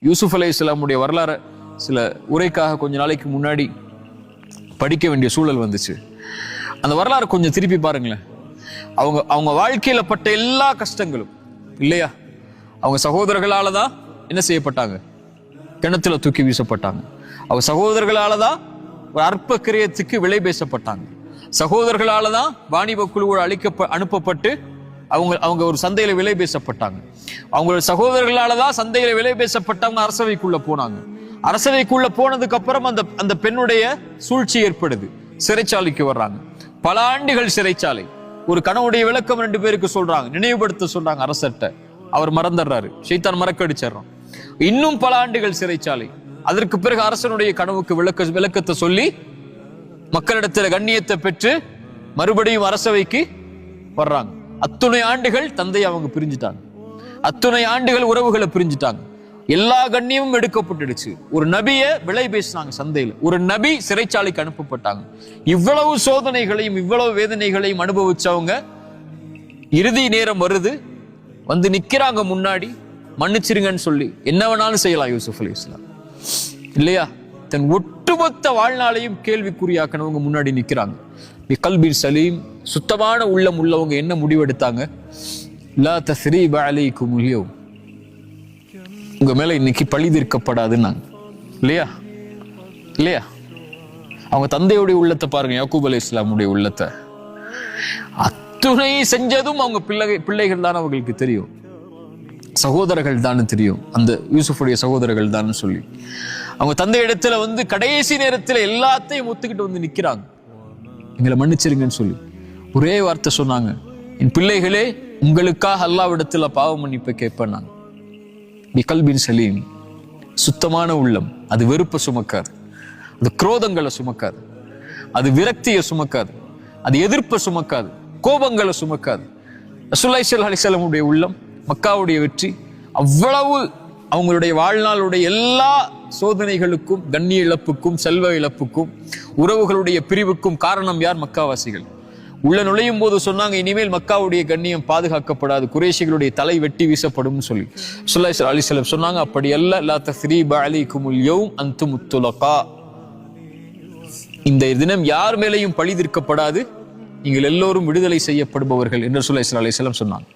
யூசுப் அலைஹிஸ்ஸலாமுடைய வரலாறு சில உரைக்காக கொஞ்ச நாளைக்கு முன்னாடி படிக்க வேண்டிய சூழல் வந்துச்சு. அந்த வரலாறு கொஞ்சம் திருப்பி பாருங்களேன். அவங்க வாழ்க்கையில பட்ட எல்லா கஷ்டங்களும் இல்லையா, அவங்க சகோதரர்களால தான் என்ன செய்யப்பட்டாங்க, கிணத்துல தூக்கி வீசப்பட்டாங்க. அவங்க சகோதரர்களால தான் ஒரு அற்ப கிரியத்துக்கு விலை பேசப்பட்டாங்க. சகோதரர்களால தான் வாணிப குழுவோடு அனுப்பப்பட்டு அவங்க ஒரு சந்தையில விலை பேசப்பட்டாங்க. அவங்களோட சகோதரர்களால தான் சந்தையில விலை பேசப்பட்டவங்க அரசவைக்குள்ள போனாங்க. அரசவைக்குள்ள போனதுக்கு அப்புறம் அந்த பெண்ணுடைய சூழ்ச்சி ஏற்படுது, சிறைச்சாலைக்கு வர்றாங்க. பல ஆண்டுகள் சிறைச்சாலை. ஒரு கனவுடைய விளக்கம் 2 பேருக்கு சொல்றாங்க, நினைவுபடுத்த சொல்றாங்க அரசர்ட்ட. அவர் மறந்துடுறாரு, ஷைத்தான் மறக்கடிச்சிடறான். இன்னும் பல ஆண்டுகள் சிறைச்சாலை. அதற்கு பிறகு அரசனுடைய கனவுக்கு விளக்கத்தை சொல்லி மக்களிடத்துல கண்ணியத்தை பெற்று மறுபடியும் அரசவைக்கு வர்றாங்க. அத்துணை ஆண்டுகள் தந்தையை அவங்க பிரிஞ்சுட்டாங்க, அத்துணை ஆண்டுகள் உறவுகளை பிரிஞ்சுட்டாங்க. எல்லா கண்ணியமும் எடுக்கப்பட்டுடுச்சு. ஒரு நபிய விலை பேசினாங்க சந்தையில், ஒரு நபி சிறைச்சாலைக்கு அனுப்பப்பட்டாங்க. இவ்வளவு சோதனைகளையும் இவ்வளவு வேதனைகளையும் அனுபவிச்சவங்க இறுதி நேரம் வருது, வந்து நிக்கிறாங்க முன்னாடி, மன்னிச்சிருங்கன்னு சொல்லி என்ன வேணாலும் செய்யலாம் யூசுப் அலைஹிஸ்ஸலாம் இல்லையா. தன் ஒட்டுமொத்த வாழ்நாளையும் கேள்விக்குறியாக்கனவங்க முன்னாடி நிக்கிறாங்க. கல்பின் சலீம், சுத்தமான உள்ளம் உள்ளவங்க என்ன முடிவெடுத்தாங்க, லா தஸ்ரீப அலைக்கும் அல்யௌம், உங்க மேல இன்னைக்கு பழி தீர்க்கப்படாதுன்னாங்க இல்லையா. இல்லையா, அவங்க தந்தையுடைய உள்ளத்தை பாருங்க, யாக்கூப் அலைஹிஸ்ஸலாமுடைய உள்ளத்தை. அத்துணை செஞ்சதும் அவங்க பிள்ளைகள் தான் அவங்களுக்கு தெரியும், சகோதரர்கள் தான் தெரியும், அந்த யூசுஃபுடைய சகோதரர்கள் தான் சொல்லி அவங்க தந்தை இடத்துல வந்து கடைசி நேரத்துல எல்லாத்தையும் ஒத்துக்கிட்டு வந்து நிக்கிறாங்க, எங்களை மன்னிச்சிருங்கன்னு சொல்லி ஒரே வார்த்தை சொன்னாங்க, என் பிள்ளைகளே உங்களுக்காக அல்லாஹ்விடத்துல பாவ மன்னிப்பை கேட்பேன். கல்பின் சலீம், சுத்தமான உள்ளம். அது வெறுப்பை சுமக்காது, அது குரோதங்களை சுமக்காது, அது விரக்தியை சுமக்காது, அது எதிர்ப்பை சுமக்காது, கோபங்களை சுமக்காது. ரசூலுல்லாஹி ஸல்லல்லாஹு அலைஹி வஸல்லம் உள்ளம், மக்காவுடைய வெற்றி, அவ்வளவு அவங்களுடைய வாழ்நாளுடைய எல்லா சோதனைகளுக்கும், கண்ணிய இழப்புக்கும், செல்வ இழப்புக்கும், உறவுகளுடைய பிரிவுக்கும் காரணம் யார்? மக்காவாசிகள். உள்ள நுழையும் போது சொன்னாங்க, இனிமேல் மக்காவுடைய கண்ணியம் பாதுகாக்கப்படாது, குறைஷிகளுடைய தலை வெட்டி வீசப்படும் சொல்லி ஸல்லல்லாஹு அலைஹி வஸல்லம் சொன்னாங்க. அப்படி அல்ல, லா தஸ்ரீப அலைக்குமுல் யௌம் அன்தும் துலகா, இந்த தினம் யார் மேலையும் பழி தீர்க்கப்படாது, நீங்கள் எல்லோரும் விடுதலை செய்யப்படுபவர்கள் என்று ஸல்லல்லாஹு அலைஹி வஸல்லம் சொன்னாங்க.